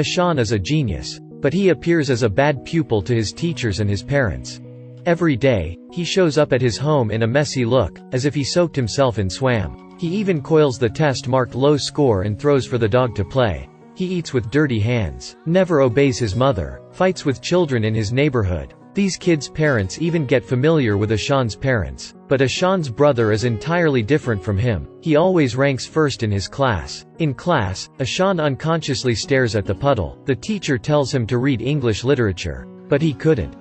Ashan is a genius, but he appears as a bad pupil to his teachers and his parents. Every day, he shows up at his home in a messy look, as if he soaked himself in swam. He even coils the test marked low score and throws for the dog to play. He eats with dirty hands, never obeys his mother, fights with children in his neighborhood. These kids' parents even get familiar with Ashan's parents. But Ashan's brother is entirely different from him. He always ranks first in his class. In class, Ashan unconsciously stares at the puddle. The teacher tells him to read English literature. But he couldn't.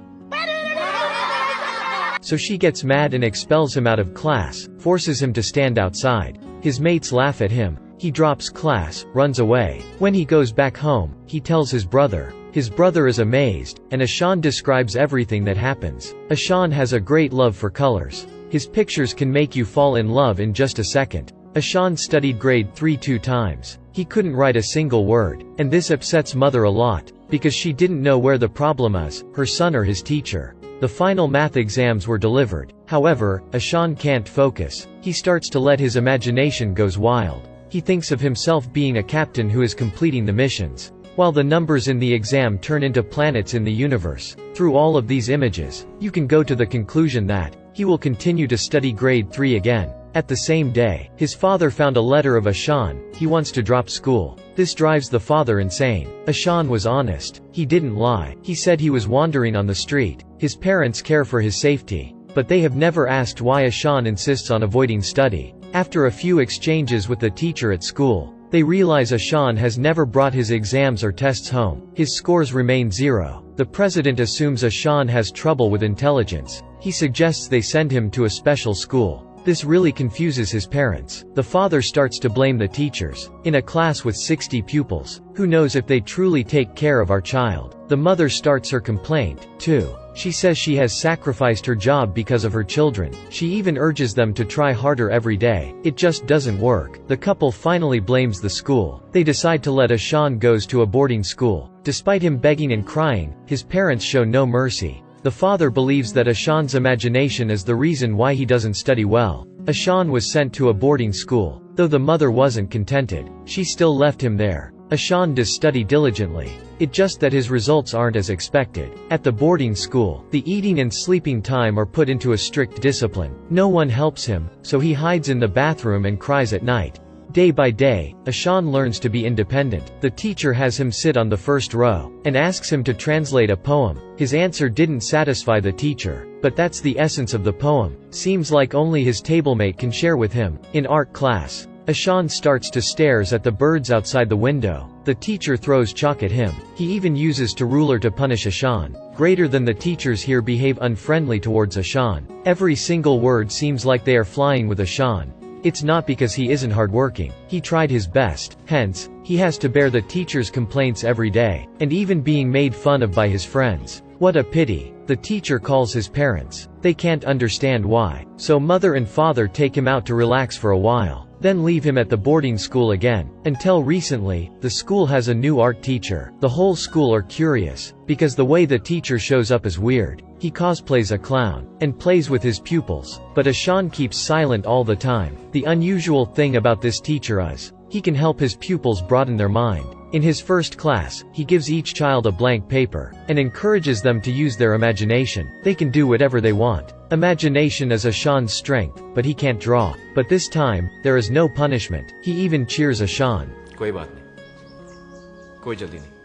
So she gets mad and expels him out of class, forces him to stand outside. His mates laugh at him. He drops class, runs away. When he goes back home, he tells his brother. His brother is amazed, and Ashan describes everything that happens. Ashan has a great love for colors. His pictures can make you fall in love in just a second. Ashan studied grade 3 2 times. He couldn't write a single word, and this upsets mother a lot, because she didn't know where the problem is, her son or his teacher. The final math exams were delivered. However, Ashan can't focus. He starts to let his imagination goes wild. He thinks of himself being a captain who is completing the missions, while the numbers in the exam turn into planets in the universe. Through all of these images, you can go to the conclusion that he will continue to study grade 3 again. At the same day, his father found a letter of Ashan. He wants to drop school. This drives the father insane. Ashan was honest. He didn't lie. He said he was wandering on the street. His parents care for his safety, but they have never asked why Ashan insists on avoiding study. After a few exchanges with the teacher at school, they realize Ashan has never brought his exams or tests home. His scores remain 0. The president assumes Ashan has trouble with intelligence. He suggests they send him to a special school. This really confuses his parents. The father starts to blame the teachers. In a class with 60 pupils, who knows if they truly take care of our child? The mother starts her complaint, too. She says she has sacrificed her job because of her children. She even urges them to try harder every day. It just doesn't work. The couple finally blames the school. They decide to let Ashan goes to a boarding school. Despite him begging and crying, his parents show no mercy. The father believes that Ashan's imagination is the reason why he doesn't study well. Ashan was sent to a boarding school. Though the mother wasn't contented, she still left him there. Ashan does study diligently. It's just that his results aren't as expected. At the boarding school, the eating and sleeping time are put into a strict discipline. No one helps him, so he hides in the bathroom and cries at night. Day by day, Ashan learns to be independent. The teacher has him sit on the first row, and asks him to translate a poem. His answer didn't satisfy the teacher, but that's the essence of the poem. Seems like only his tablemate can share with him. In art class, Ashan starts to stare at the birds outside the window. The teacher throws chalk at him. He even uses a ruler to punish Ashan. Greater than the teachers here behave unfriendly towards Ashan. Every single word seems like they are flying with Ashan. It's not because he isn't hardworking. He tried his best, hence, he has to bear the teacher's complaints every day, and even being made fun of by his friends. What a pity. The teacher calls his parents. They can't understand why. So mother and father take him out to relax for a while, then leave him at the boarding school again. Until recently, the school has a new art teacher. The whole school are curious, because the way the teacher shows up is weird. He cosplays a clown, and plays with his pupils, but Ashan keeps silent all the time. The unusual thing about this teacher is, he can help his pupils broaden their mind. In his first class, he gives each child a blank paper, and encourages them to use their imagination. They can do whatever they want. Imagination is Ashan's strength, but he can't draw. But this time, there is no punishment. He even cheers Ashan. कोई बात नहीं, कोई जल्दी नहीं.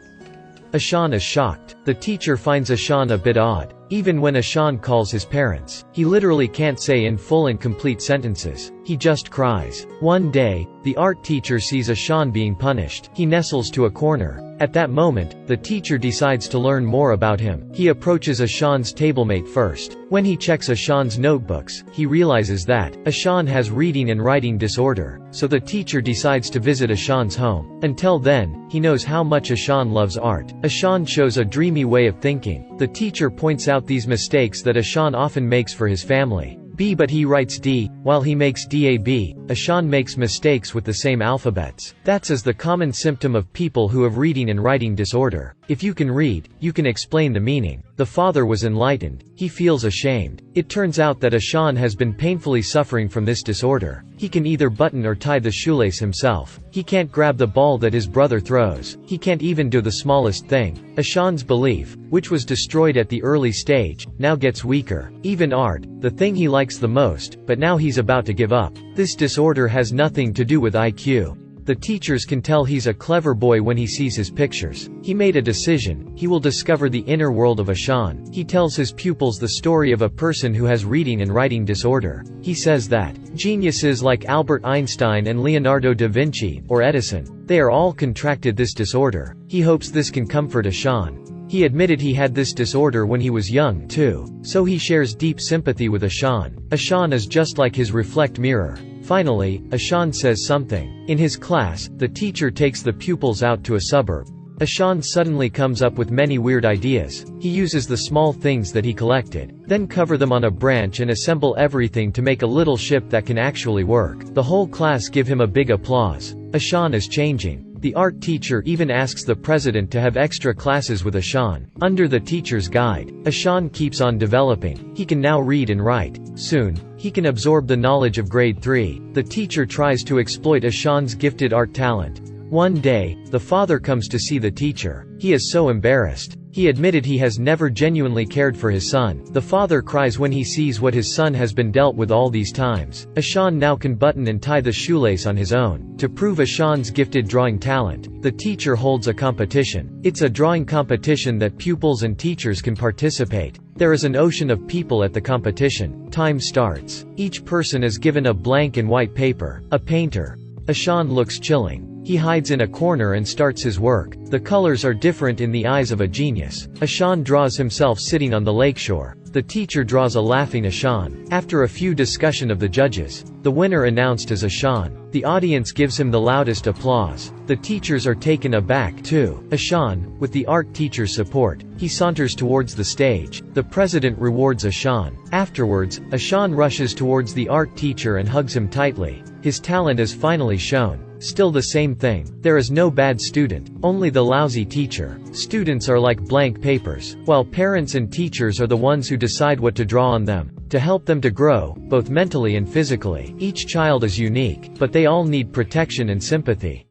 Ashan is shocked. The teacher finds Ashan a bit odd. Even when Ashan calls his parents, he literally can't say in full and complete sentences. He just cries. One day, the art teacher sees Ashan being punished. He nestles to a corner. At that moment, the teacher decides to learn more about him. He approaches Ashan's tablemate first. When he checks Ashan's notebooks, he realizes that Ashan has reading and writing disorder, so the teacher decides to visit Ashan's home. Until then, he knows how much Ashan loves art. Ashan shows a dreamy way of thinking. The teacher points out these mistakes that Ashan often makes for his family. But he writes D, while he makes DAB. Ashan makes mistakes with the same alphabets. That's the common symptom of people who have reading and writing disorder. If you can read, you can explain the meaning. The father was enlightened. He feels ashamed. It turns out that Ashan has been painfully suffering from this disorder. He can either button or tie the shoelace himself. He can't grab the ball that his brother throws. He can't even do the smallest thing. Ashan's belief, which was destroyed at the early stage, now gets weaker. Even art, the thing he likes the most, but now he's about to give up. This disorder has nothing to do with IQ. The teachers can tell he's a clever boy when he sees his pictures. He made a decision. He will discover the inner world of Ashan. He tells his pupils the story of a person who has reading and writing disorder. He says that geniuses like Albert Einstein and Leonardo da Vinci, or Edison, they are all contracted this disorder. He hopes this can comfort Ashan. He admitted he had this disorder when he was young, too. So he shares deep sympathy with Ashan. Ashan is just like his reflect mirror. Finally, Ashan says something. In his class, the teacher takes the pupils out to a suburb. Ashan suddenly comes up with many weird ideas. He uses the small things that he collected, then cover them on a branch and assemble everything to make a little ship that can actually work. The whole class give him a big applause. Ashan is changing. The art teacher even asks the president to have extra classes with Ashan. Under the teacher's guide, Ashan keeps on developing. He can now read and write. Soon, he can absorb the knowledge of grade 3. The teacher tries to exploit Ashan's gifted art talent. One day, the father comes to see the teacher. He is so embarrassed. He admitted he has never genuinely cared for his son. The father cries when he sees what his son has been dealt with all these times. Ashan now can button and tie the shoelace on his own. To prove Ashan's gifted drawing talent, the teacher holds a competition. It's a drawing competition that pupils and teachers can participate. There is an ocean of people at the competition. Time starts. Each person is given a blank and white paper. A painter. Ashan looks chilling. He hides in a corner and starts his work. The colors are different in the eyes of a genius. Ashan draws himself sitting on the lakeshore. The teacher draws a laughing Ashan. After a few discussion of the judges, the winner announced as Ashan. The audience gives him the loudest applause. The teachers are taken aback too. Ashan, with the art teacher's support, he saunters towards the stage. The president rewards Ashan. Afterwards, Ashan rushes towards the art teacher and hugs him tightly. His talent is finally shown. Still the same thing. There is no bad student, only the lousy teacher. Students are like blank papers, while parents and teachers are the ones who decide what to draw on them, to help them to grow, both mentally and physically. Each child is unique, but they all need protection and sympathy.